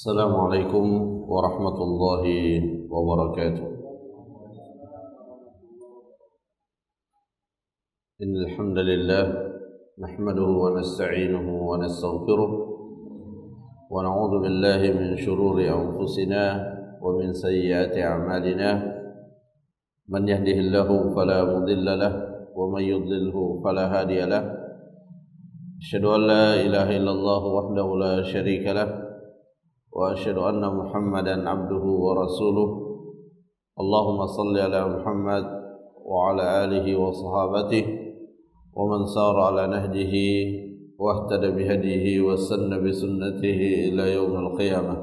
Assalamualaikum warahmatullahi wabarakatuh. Innal hamdalillah nahmaduhu wa nasta'inuhu wa nastaghfiruh wa na'udzu billahi min shururi anfusina wa min sayyiati a'malina. Man yahdihillahu fala mudilla lahu wa man yudlilhu fala hadiya lahu. Asyhadu an la ilaha illallah wahdahu la syarika lahu wa asyhadu anna Muhammadan abduhu wa rasuluh. Allahumma salli ala Muhammad wa ala alihi wa sahabatihi wa man sara ala nahjihi wa ihtada bihadihi wa sanna bi sunnatihi ila yaumil qiyamah.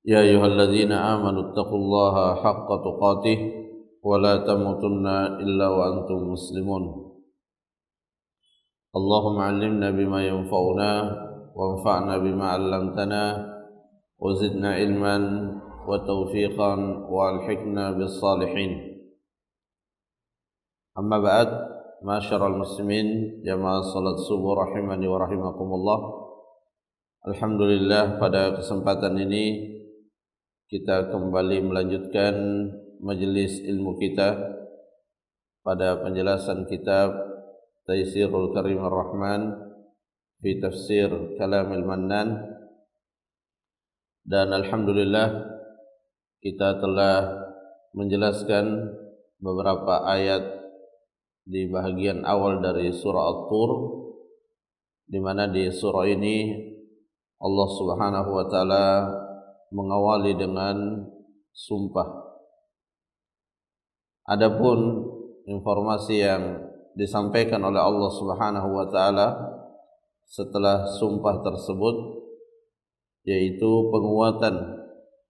Ya ayyuhalladzina amanu taqullaha haqqa tuqatih wa la tamutunna illa wa antum muslimun. Allahumma 'allimna bima yanfa'una وانفعنا بما علمتنا وزدنا علما وتوفيقا والحقنا بالصالحين. أما بعد، معاشر المسlimin jamaah salat subuh rahimani wa rahimakumullah. Alhamdulillah, pada kesempatan ini kita kembali melanjutkan majelis ilmu kita pada penjelasan kitab Taysirul Karim Ar-Rahman fi tafsir Kalamil Mannan, dan alhamdulillah kita telah menjelaskan beberapa ayat di bahagian awal dari surah At-Tur, di mana di surah ini Allah Subhanahu wa taala mengawali dengan sumpah. Adapun informasi yang disampaikan oleh Allah Subhanahu wa taala setelah sumpah tersebut, yaitu penguatan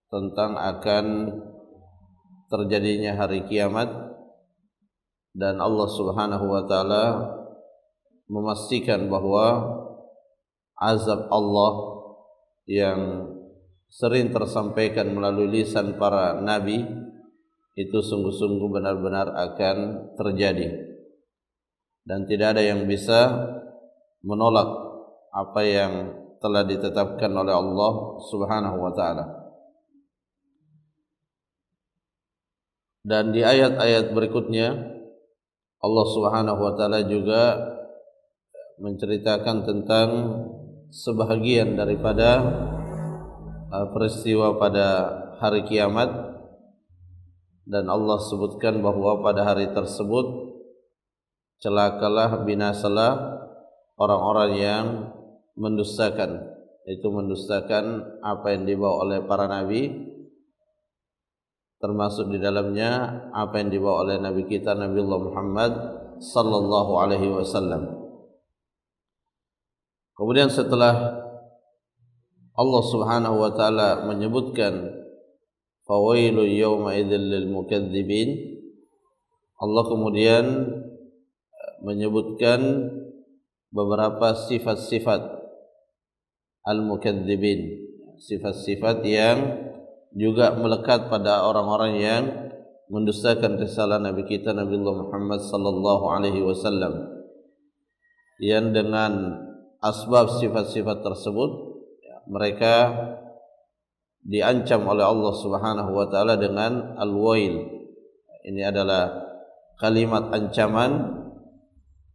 tentang akan terjadinya hari kiamat, dan Allah Subhanahu wa taala memastikan bahwa azab Allah yang sering tersampaikan melalui lisan para nabi itu sungguh-sungguh benar-benar akan terjadi, dan tidak ada yang bisa menolak apa yang telah ditetapkan oleh Allah Subhanahu wa taala. Dan di ayat-ayat berikutnya Allah Subhanahu wa taala juga menceritakan tentang sebahagian daripada peristiwa pada hari kiamat, dan Allah sebutkan bahwa pada hari tersebut celakalah, binasalah orang-orang yang mendustakan, itu mendustakan apa yang dibawa oleh para nabi, termasuk di dalamnya apa yang dibawa oleh nabi kita Nabiullah Muhammad sallallahu alaihi wasallam. Kemudian setelah Allah Subhanahu wa taala menyebutkan fawailu yawma idzil lil mukadzibin, Allah kemudian menyebutkan beberapa sifat-sifat al-mukadzibin, sifat-sifat yang juga melekat pada orang-orang yang mendustakan risalah Nabi kita Nabiullah Muhammad sallallahu alaihi wasallam, yang dengan asbab sifat-sifat tersebut mereka diancam oleh Allah Subhanahu wa taala dengan al-wail. Ini adalah kalimat ancaman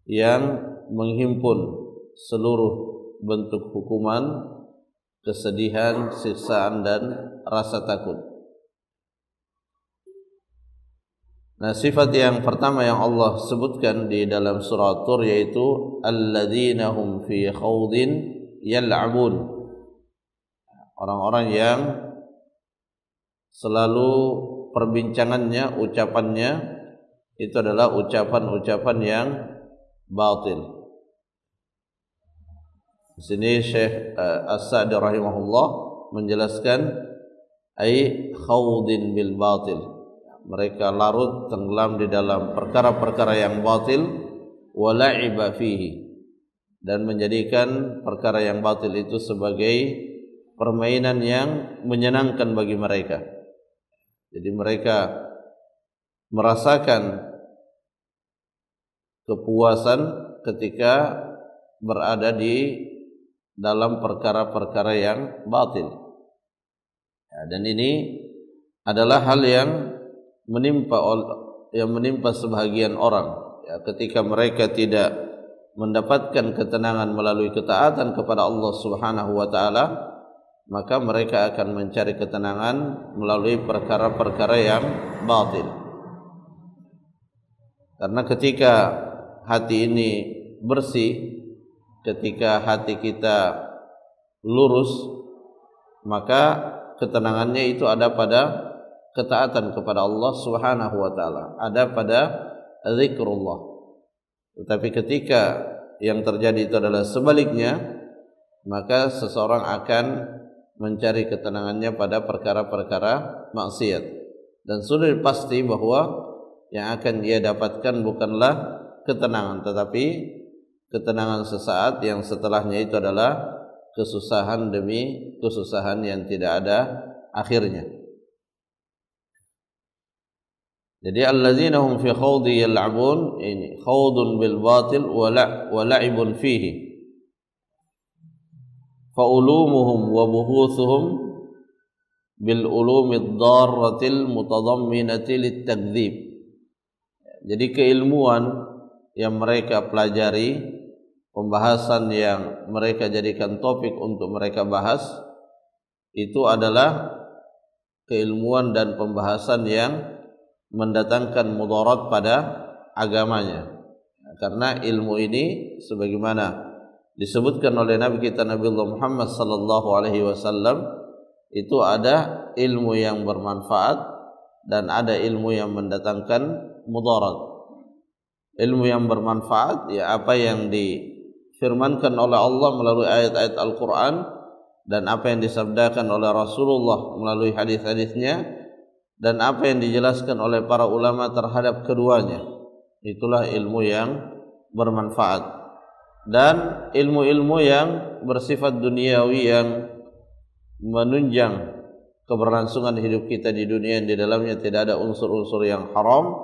yang menghimpun seluruh bentuk hukuman, kesedihan, siksaan, dan rasa takut. Nah, sifat yang pertama yang Allah sebutkan di dalam surah At-Tur yaitu alladzina hum fi khawdin yal'abun, orang-orang yang selalu perbincangannya, ucapannya itu adalah ucapan-ucapan yang batil. Di sini Syekh As-Sa'di rahimahullah menjelaskan ai khawdin bil batil, mereka larut tenggelam di dalam perkara-perkara yang batil, wa la'iba fihi, dan menjadikan perkara yang batil itu sebagai permainan yang menyenangkan bagi mereka. Jadi mereka merasakan kepuasan ketika berada di dalam perkara-perkara yang batil. Ya, dan ini adalah hal yang menimpa sebahagian orang. Ya, ketika mereka tidak mendapatkan ketenangan melalui ketaatan kepada Allah Subhanahu wa taala, maka mereka akan mencari ketenangan melalui perkara-perkara yang batil. Karena ketika hati ini bersih, ketika hati kita lurus, maka ketenangannya itu ada pada ketaatan kepada Allah Subhanahu wa taala, ada pada zikrullah. Tetapi ketika yang terjadi itu adalah sebaliknya, maka seseorang akan mencari ketenangannya pada perkara-perkara maksiat, dan sudah pasti bahwa yang akan dia dapatkan bukanlah ketenangan, tetapi ketenangan sesaat yang setelahnya itu adalah kesusahan demi kesusahan yang tidak ada akhirnya. Jadi alladzina hum fi khawdi yal'abun, ini khawdun bil batil wa la'ibun fihi, fa ulumuhum wa buhuthuhum bil ulumid darratil mutadamminati lit takdzib. Jadi keilmuan yang mereka pelajari, pembahasan yang mereka jadikan topik untuk mereka bahas, itu adalah keilmuan dan pembahasan yang mendatangkan mudarat pada agamanya. Karena ilmu ini sebagaimana disebutkan oleh Nabi kita Nabi Muhammad sallallahu alaihi wasallam, itu ada ilmu yang bermanfaat dan ada ilmu yang mendatangkan mudarat. Ilmu yang bermanfaat, ya apa yang difirmankan oleh Allah melalui ayat-ayat Al-Quran dan apa yang disabdakan oleh Rasulullah melalui hadis-hadisnya, dan apa yang dijelaskan oleh para ulama terhadap keduanya. Itulah ilmu yang bermanfaat. Dan ilmu-ilmu yang bersifat duniawi yang menunjang keberlangsungan hidup kita di dunia yang di dalamnya tidak ada unsur-unsur yang haram,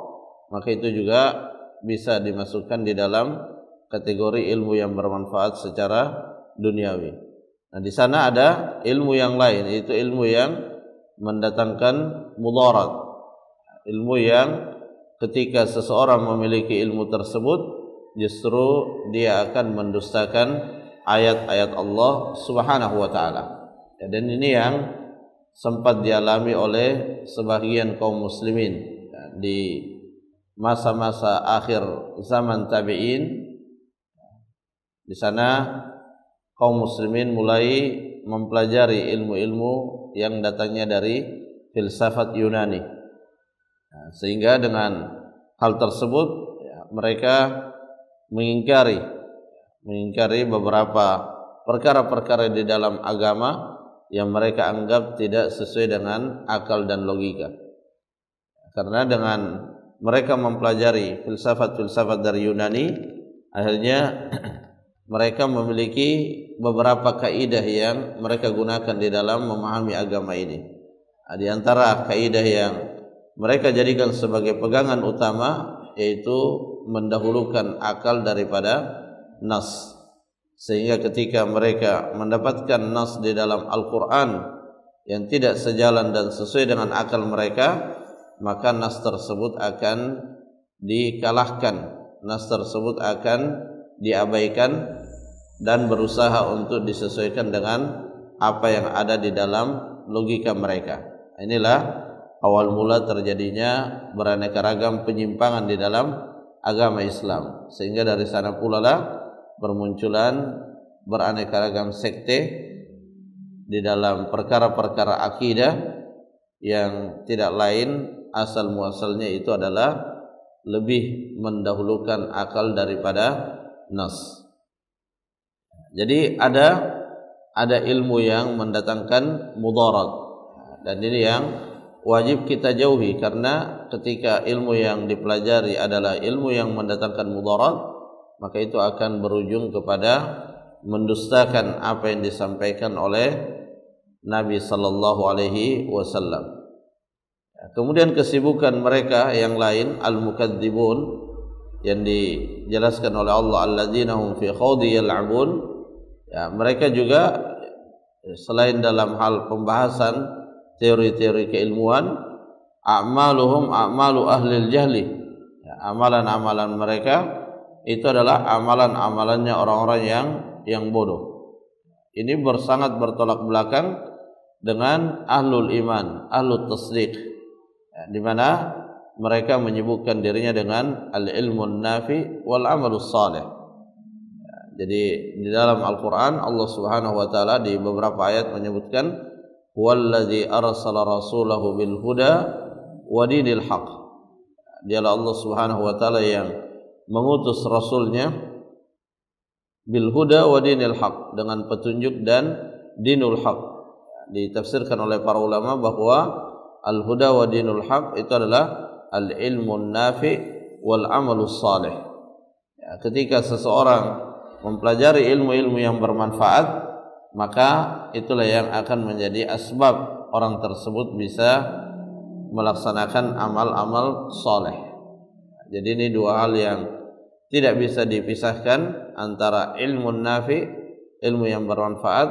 maka itu juga bisa dimasukkan di dalam kategori ilmu yang bermanfaat secara duniawi. Nah, di sana ada ilmu yang lain, yaitu ilmu yang mendatangkan mudarat. Ilmu yang ketika seseorang memiliki ilmu tersebut, justru dia akan mendustakan ayat-ayat Allah Subhanahu wa taala. Ya, dan ini yang sempat dialami oleh sebagian kaum muslimin di masa-masa akhir zaman tabi'in. Di sana kaum muslimin mulai mempelajari ilmu-ilmu yang datangnya dari filsafat Yunani. Nah, sehingga dengan hal tersebut ya, mereka mengingkari beberapa perkara-perkara di dalam agama yang mereka anggap tidak sesuai dengan akal dan logika. Karena dengan mereka mempelajari filsafat-filsafat dari Yunani, akhirnya mereka memiliki beberapa kaidah yang mereka gunakan di dalam memahami agama ini. Di antara kaidah yang mereka jadikan sebagai pegangan utama yaitu mendahulukan akal daripada nas. Sehingga ketika mereka mendapatkan nas di dalam Al-Quran yang tidak sejalan dan sesuai dengan akal mereka, maka nas tersebut akan dikalahkan, nas tersebut akan diabaikan dan berusaha untuk disesuaikan dengan apa yang ada di dalam logika mereka. Inilah awal mula terjadinya beraneka ragam penyimpangan di dalam agama Islam, sehingga dari sana pula lah bermunculan beraneka ragam sekte di dalam perkara-perkara akidah yang tidak lain asal muasalnya itu adalah lebih mendahulukan akal daripada nas. Jadi ada ilmu yang mendatangkan mudarat, dan ini yang wajib kita jauhi, karena ketika ilmu yang dipelajari adalah ilmu yang mendatangkan mudarat, maka itu akan berujung kepada mendustakan apa yang disampaikan oleh Nabi sallallahu alaihi wasallam. Kemudian kesibukan mereka yang lain, al-mukadzibun, yang dijelaskan oleh Allah alladzina hum fi khawdi yal'abun, Ya, mereka juga selain dalam hal pembahasan teori-teori keilmuan, a'maluhum a'malu ahlil jahli. Ya, amalan-amalan mereka itu adalah amalan-amalannya orang-orang yang bodoh. Ini sangat bertolak belakang dengan ahlul iman, ahlul tasdiq, ya, di mana mereka menyebutkan dirinya dengan al-ilmun nafi wal amalus salih. Jadi di dalam Al-Quran Allah Subhanahu wa taala di beberapa ayat menyebutkan huwallazi arsala rasulahu bil huda wa dinil haq. Dialah Allah Subhanahu wa taala yang mengutus rasulnya bil huda wa dinil haq, dengan petunjuk dan dinul haq. Ditafsirkan oleh para ulama bahwa al huda wa dinul haq itu adalah al ilmun nafi wal amalus salih. Ya, ketika seseorang mempelajari ilmu-ilmu yang bermanfaat, maka itulah yang akan menjadi asbab orang tersebut bisa melaksanakan amal-amal soleh. Jadi ini dua hal yang tidak bisa dipisahkan antara ilmu nafi, ilmu yang bermanfaat,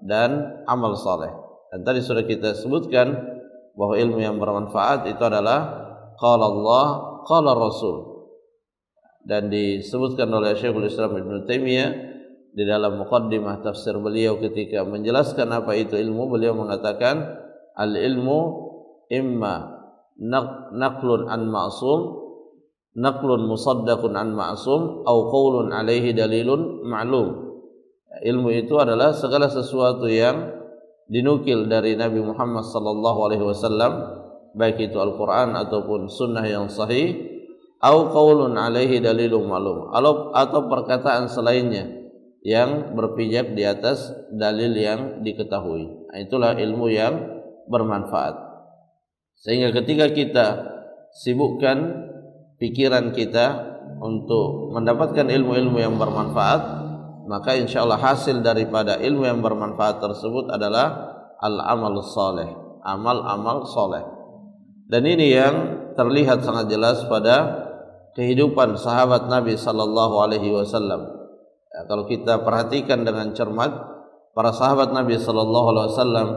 dan amal soleh. Dan tadi sudah kita sebutkan bahwa ilmu yang bermanfaat itu adalah qala Allah, qala Rasul. Dan disebutkan oleh Syekhul Islam Ibnu Taimiyah di dalam muqaddimah tafsir beliau ketika menjelaskan apa itu ilmu, beliau mengatakan al-ilmu imma naqlun an ma'sum, naqlun musaddaqun an ma'sum, au qaulun alaihi dalilun ma'lum. Ilmu itu adalah segala sesuatu yang dinukil dari Nabi Muhammad sallallahu alaihi wasallam, baik itu Al-Qur'an ataupun sunnah yang sahih, au qaulun alaihi dalilun ma'lum, atau perkataan selainnya yang berpijak di atas dalil yang diketahui. Nah, itulah ilmu yang bermanfaat. Sehingga ketika kita sibukkan pikiran kita untuk mendapatkan ilmu-ilmu yang bermanfaat, maka insyaallah hasil daripada ilmu yang bermanfaat tersebut adalah al-amal saleh, amal-amal soleh. Dan ini yang terlihat sangat jelas pada kehidupan sahabat Nabi sallallahu alaihi wasallam. Ya, kalau kita perhatikan dengan cermat, para sahabat Nabi sallallahu alaihi wasallam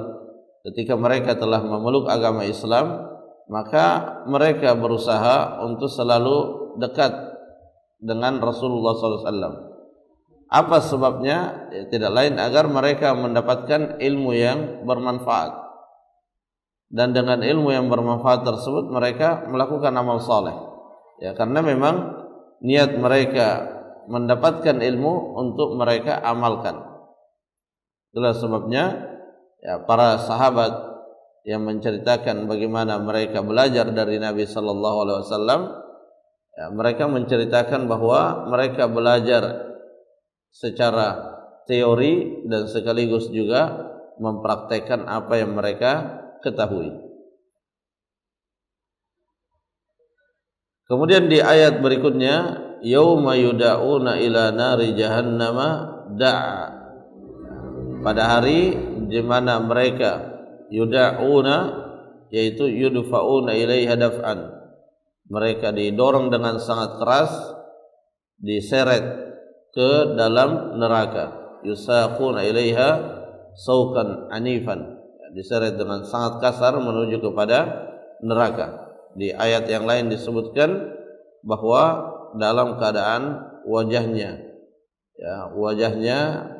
ketika mereka telah memeluk agama Islam, maka mereka berusaha untuk selalu dekat dengan Rasulullah sallallahu alaihi wasallam. Apa sebabnya? Ya, tidak lain agar mereka mendapatkan ilmu yang bermanfaat. Dan dengan ilmu yang bermanfaat tersebut mereka melakukan amal saleh. Ya, karena memang niat mereka mendapatkan ilmu untuk mereka amalkan. Itulah sebabnya ya, para sahabat yang menceritakan bagaimana mereka belajar dari Nabi sallallahu alaihi wasallam, ya, mereka menceritakan bahwa mereka belajar secara teori dan sekaligus juga mempraktekkan apa yang mereka ketahui. Kemudian di ayat berikutnya, yauma yuda'una ila nari jahannama da'a. Pada hari di mana mereka yuda'una, yaitu yudfa'una ilaiha daf'an, mereka didorong dengan sangat keras, diseret ke dalam neraka. Yusaquna ilaiha saukan anifan, diseret dengan sangat kasar menuju kepada neraka. Di ayat yang lain disebutkan bahwa dalam keadaan wajahnya, ya, wajahnya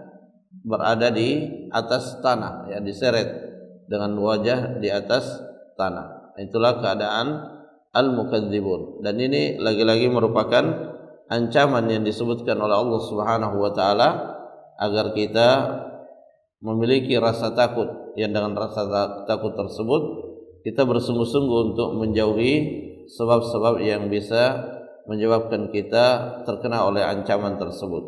berada di atas tanah, ya, diseret dengan wajah di atas tanah. Itulah keadaan al-mukadzibun. Dan ini lagi-lagi merupakan ancaman yang disebutkan oleh Allah Subhanahu wa taala agar kita memiliki rasa takut, yang dengan rasa takut tersebut kita bersungguh-sungguh untuk menjauhi sebab-sebab yang bisa menyebabkan kita terkena oleh ancaman tersebut.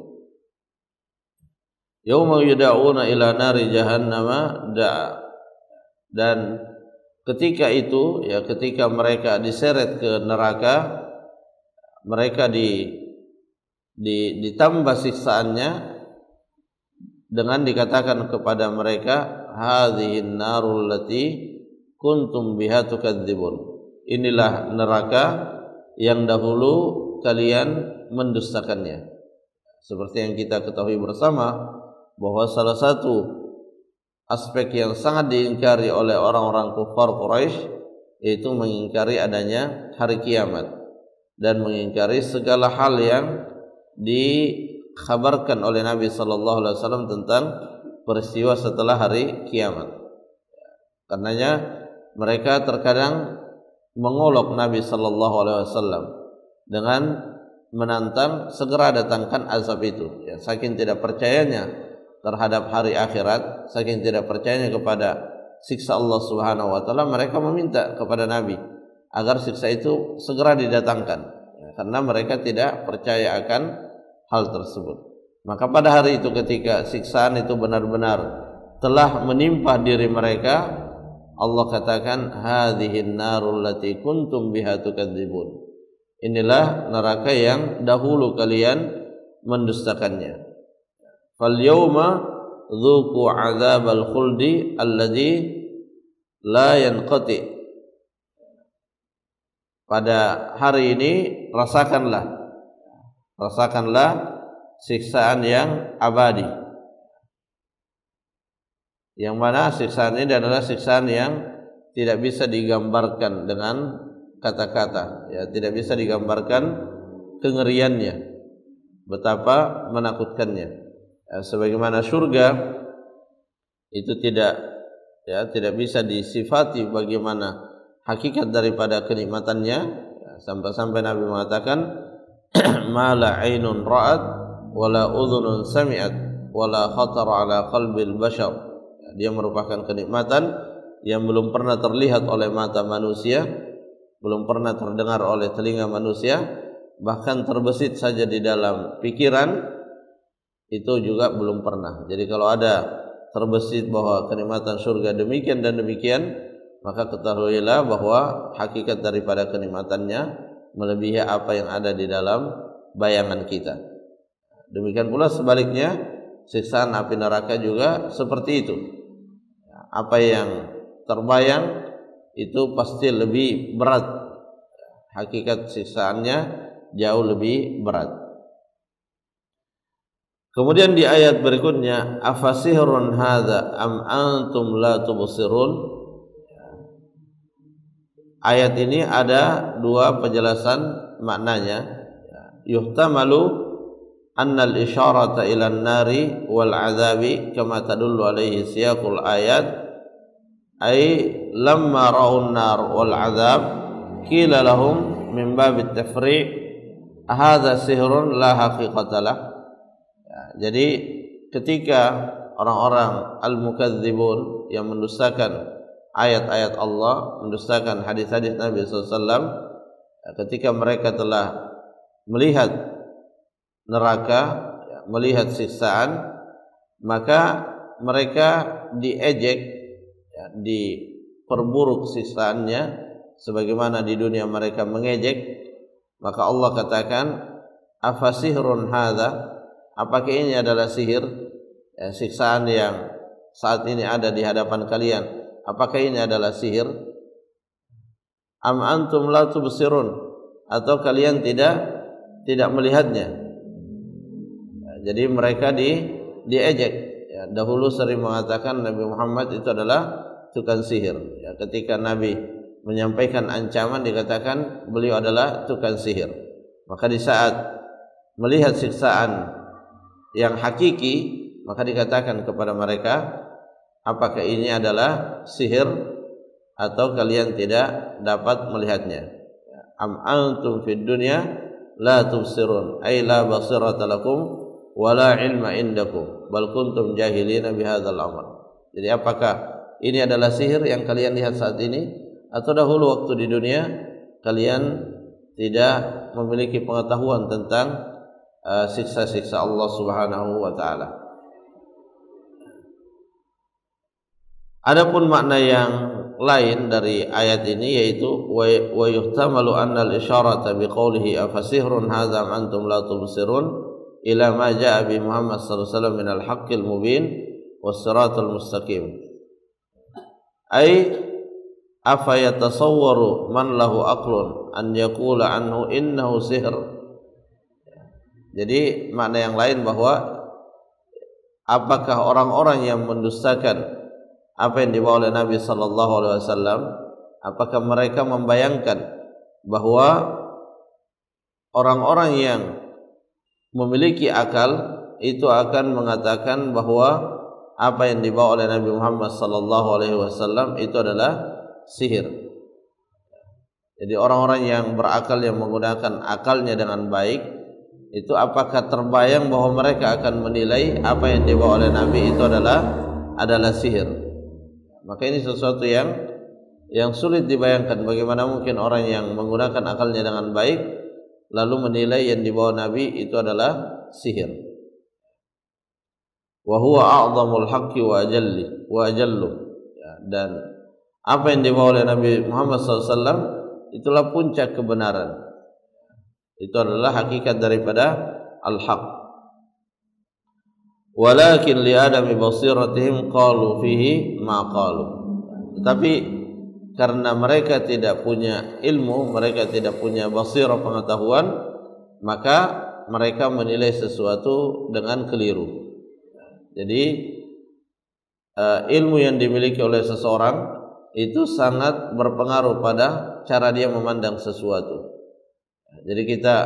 Yauma yud'auna ila nari jahannama da'a. Dan ketika itu, ya, ketika mereka diseret ke neraka, mereka ditambah siksaannya dengan dikatakan kepada mereka, hadhihin narul lati kuntum biha tukadzibun. Inilah neraka yang dahulu kalian mendustakannya. Seperti yang kita ketahui bersama bahwa salah satu aspek yang sangat diingkari oleh orang-orang kufar Quraisy yaitu mengingkari adanya hari kiamat dan mengingkari segala hal yang dikhabarkan oleh Nabi sallallahu alaihi wasallam tentang peristiwa setelah hari kiamat. Karenanya mereka terkadang mengolok Nabi sallallahu alaihi wasallam dengan menantang segera datangkan azab itu. Ya, saking tidak percayanya terhadap hari akhirat, saking tidak percayanya kepada siksa Allah Subhanahu wa taala, mereka meminta kepada Nabi agar siksa itu segera didatangkan. Ya, karena mereka tidak percaya akan hal tersebut. Maka pada hari itu ketika siksaan itu benar-benar telah menimpa diri mereka, Allah katakan hadhihin narul lati kuntum biha tukadzibun. Inilah neraka yang dahulu kalian mendustakannya. Fal yauma dzuqu adzabal khuldi alladzi la yanqati. Pada hari ini rasakanlah siksaan yang abadi. Yang mana siksaan ini adalah siksaan yang tidak bisa digambarkan dengan kata-kata, ya, tidak bisa digambarkan kengeriannya, betapa menakutkannya. Ya, sebagaimana surga itu tidak bisa disifati bagaimana hakikat daripada kenikmatannya, ya, sampai-sampai Nabi mengatakan ma la ainun ra'at wala udhunun sami'at wala khatara ala qalbil bashar. Ya, dia merupakan kenikmatan yang belum pernah terlihat oleh mata manusia, belum pernah terdengar oleh telinga manusia, bahkan terbesit saja di dalam pikiran itu juga belum pernah. Jadi kalau ada terbesit bahwa kenikmatan surga demikian dan demikian, maka ketahuilah bahwa hakikat daripada kenikmatannya melebihi apa yang ada di dalam bayangan kita. Demikian pula sebaliknya, siksaan api neraka juga seperti itu. Apa yang terbayang itu pasti lebih berat, hakikat siksaannya jauh lebih berat. Kemudian di ayat berikutnya, afasihrun hadza am antum la tubsirun. Ayat ini ada dua penjelasan maknanya. Yuhtamalu annal isyarata ilan nari wal azabi kama tadullu alaihi siyaqul ayat, ay lamma ra'un nar wal azab qila lahum min babit tafri' hadza sihrun la haqiqata lah. Ya, jadi ketika orang-orang al-mukadzibun yang mendustakan ayat-ayat Allah, mendustakan hadis-hadis Nabi SAW, ketika mereka telah melihat neraka, melihat siksaan, maka mereka diejek, diperburuk siksaannya sebagaimana di dunia mereka mengejek. Maka Allah katakan afasihrun hadza, apakah ini adalah sihir, ya, siksaan yang saat ini ada di hadapan kalian, apakah ini adalah sihir? Am antum la tubsirun, atau kalian tidak melihatnya? Ya, jadi mereka diejek, ya, dahulu sering mengatakan Nabi Muhammad itu adalah tukang sihir. Ya, ketika Nabi menyampaikan ancaman dikatakan beliau adalah tukang sihir. Maka di saat melihat siksaan yang hakiki, maka dikatakan kepada mereka, apakah ini adalah sihir atau kalian tidak dapat melihatnya? Am antum fid dunya la tubsirun ay la basirata lakum wala ilma indakum bal kuntum jahilina bihadzal amr. Jadi apakah ini adalah sihir yang kalian lihat saat ini, atau dahulu waktu di dunia kalian tidak memiliki pengetahuan tentang siksa-siksa Allah Subhanahu wa taala? Adapun makna yang lain dari ayat ini yaitu wa yuhtamalu anna al-isyarata biqaulihi afasihrun hadza antum la tubsirun ila ma jaa bi Muhammad sallallahu alaihi wasallam min al-haqqil mubin was siratal mustaqim. Ay afa yatasawwaru man lahu aqlun an yaqula anhu innahu sihr. Jadi makna yang lain bahwa apakah orang-orang yang mendustakan apa yang dibawa oleh Nabi sallallahu alaihi wasallam, apakah mereka membayangkan bahwa orang-orang yang memiliki akal itu akan mengatakan bahwa apa yang dibawa oleh Nabi Muhammad sallallahu alaihi wasallam itu adalah sihir. Jadi orang-orang yang berakal, yang menggunakan akalnya dengan baik, itu apakah terbayang bahwa mereka akan menilai apa yang dibawa oleh Nabi itu adalah sihir? Maka ini sesuatu yang sulit dibayangkan. Bagaimana mungkin orang yang menggunakan akalnya dengan baik lalu menilai yang dibawa Nabi itu adalah sihir. Wa huwa a'dhamul haqqi wa ajallu. Dan apa yang dibawa oleh Nabi Muhammad SAW itulah puncak kebenaran. Itu adalah hakikat daripada al-haq. Walakin li'adami basiratihim qalu fihi ma qalu. Tetapi karena mereka tidak punya ilmu, mereka tidak punya basirah, pengetahuan, maka mereka menilai sesuatu dengan keliru. Jadi ilmu yang dimiliki oleh seseorang itu sangat berpengaruh pada cara dia memandang sesuatu. Jadi kita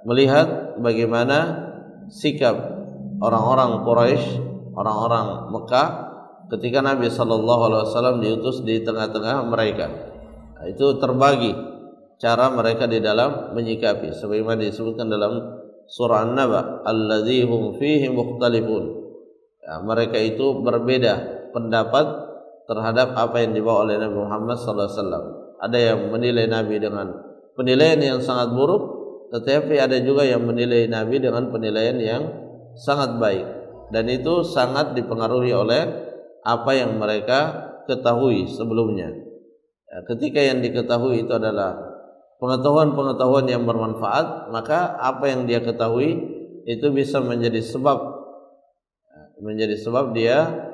melihat bagaimana sikap orang-orang Quraisy, orang-orang Mekah ketika Nabi sallallahu alaihi wasallam diutus di tengah-tengah mereka. Nah, itu terbagi cara mereka di dalam menyikapi, sebagaimana disebutkan dalam surah An-Naba, alladzi hum fihi mukhtalifun. Ya, mereka itu berbeda pendapat terhadap apa yang dibawa oleh Nabi Muhammad sallallahu alaihi wasallam. Ada yang menilai Nabi dengan penilaian yang sangat buruk, tetapi ada juga yang menilai Nabi dengan penilaian yang sangat baik, dan itu sangat dipengaruhi oleh apa yang mereka ketahui sebelumnya. Ya, ketika yang diketahui itu adalah pengetahuan-pengetahuan yang bermanfaat, maka apa yang dia ketahui itu bisa menjadi sebab dia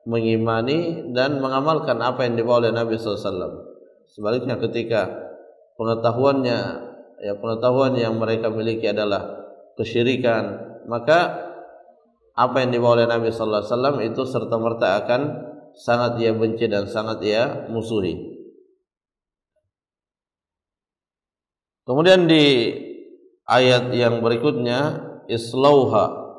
mengimani dan mengamalkan apa yang dibawa oleh Nabi SAW. Sebaliknya ketika pengetahuan yang mereka miliki adalah kesyirikan, maka apa yang dibawa oleh Nabi sallallahu alaihi wasallam itu serta-merta akan sangat ia benci dan sangat ia musuhi. Kemudian di ayat yang berikutnya, islauha,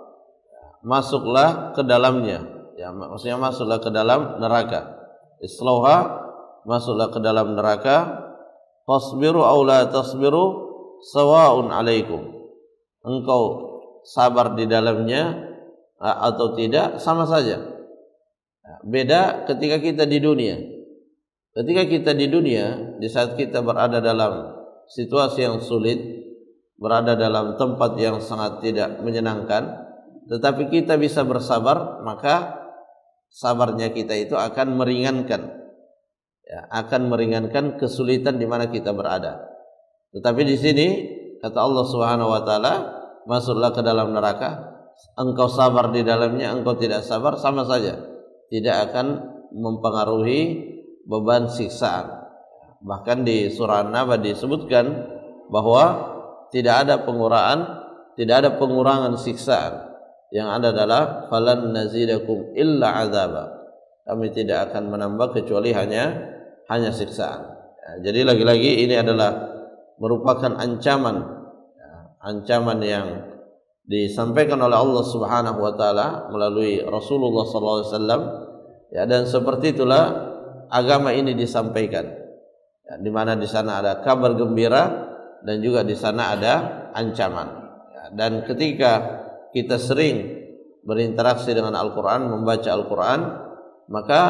masuklah ke dalamnya. Ya, maksudnya masuklah ke dalam neraka. Islauha, masuklah ke dalam neraka. Fasbiru aw la tasbiru sawa'un alaikum. Engkau sabar di dalamnya atau tidak sama saja. Beda ketika kita di dunia. Ketika kita di dunia, di saat kita berada dalam situasi yang sulit, berada dalam tempat yang sangat tidak menyenangkan, tetapi kita bisa bersabar, maka sabarnya kita itu akan meringankan, ya, akan meringankan kesulitan di mana kita berada. Tetapi di sini kata Allah Subhanahu wa taala, masuklah ke dalam neraka, engkau sabar di dalamnya, engkau tidak sabar, sama saja, tidak akan mempengaruhi beban siksaan. Bahkan di surah An-Naba disebutkan bahwa tidak ada pengurangan siksaan. Yang ada adalah falan nazidakum illa azaba. Kami tidak akan menambah kecuali hanya siksaan. Ya, jadi lagi-lagi ini adalah merupakan ancaman yang disampaikan oleh Allah Subhanahu wa taala melalui Rasulullah sallallahu alaihi wasallam. Ya, dan seperti itulah agama ini disampaikan. Ya, di mana di sana ada kabar gembira dan juga di sana ada ancaman. Ya, dan ketika kita sering berinteraksi dengan Al-Quran, membaca Al-Quran, maka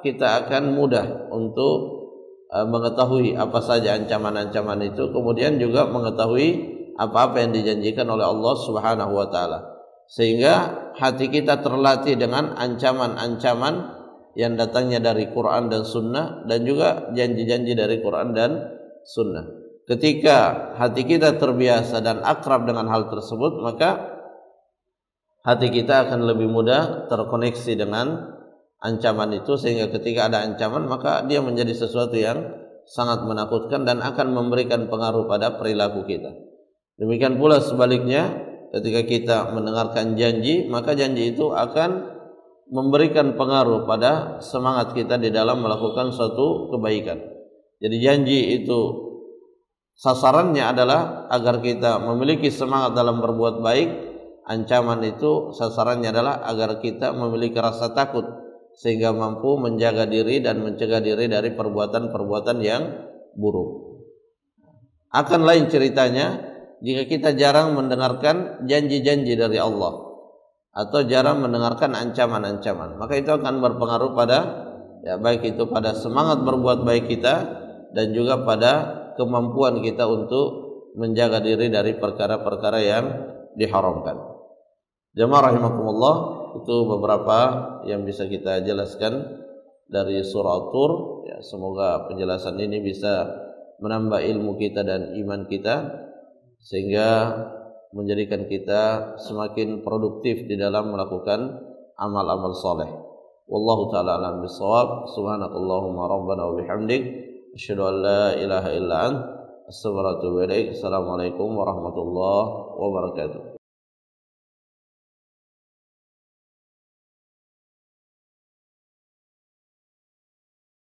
kita akan mudah untuk mengetahui apa saja ancaman-ancaman itu, kemudian juga mengetahui apa-apa yang dijanjikan oleh Allah Subhanahu wa taala, sehingga hati kita terlatih dengan ancaman-ancaman yang datangnya dari Quran dan Sunnah, dan juga janji-janji dari Quran dan Sunnah. Ketika hati kita terbiasa dan akrab dengan hal tersebut, maka hati kita akan lebih mudah terkoneksi dengan ancaman itu, sehingga ketika ada ancaman maka dia menjadi sesuatu yang sangat menakutkan dan akan memberikan pengaruh pada perilaku kita. Demikian pula sebaliknya, ketika kita mendengarkan janji, maka janji itu akan memberikan pengaruh pada semangat kita di dalam melakukan suatu kebaikan. Jadi janji itu sasarannya adalah agar kita memiliki semangat dalam berbuat baik. Ancaman itu sasarannya adalah agar kita memiliki rasa takut sehingga mampu menjaga diri dan mencegah diri dari perbuatan-perbuatan yang buruk. Akan lain ceritanya jika kita jarang mendengarkan janji-janji dari Allah atau jarang mendengarkan ancaman-ancaman, maka itu akan berpengaruh pada baik itu pada semangat berbuat baik kita dan juga pada kemampuan kita untuk menjaga diri dari perkara-perkara yang diharamkan. Jamaah rahimakumullah, itu beberapa yang bisa kita jelaskan dari surah Tur. Semoga penjelasan ini bisa menambah ilmu kita dan iman kita sehingga menjadikan kita semakin produktif di dalam melakukan amal-amal soleh. Wallahu ta'ala a'lam bishawab. Subhanakallahumma rabbana wa bihamdik asyhadu an la ilaha illa ant astaghfiruka wa atubu ilaik. Assalamualaikum warahmatullahi wabarakatuh.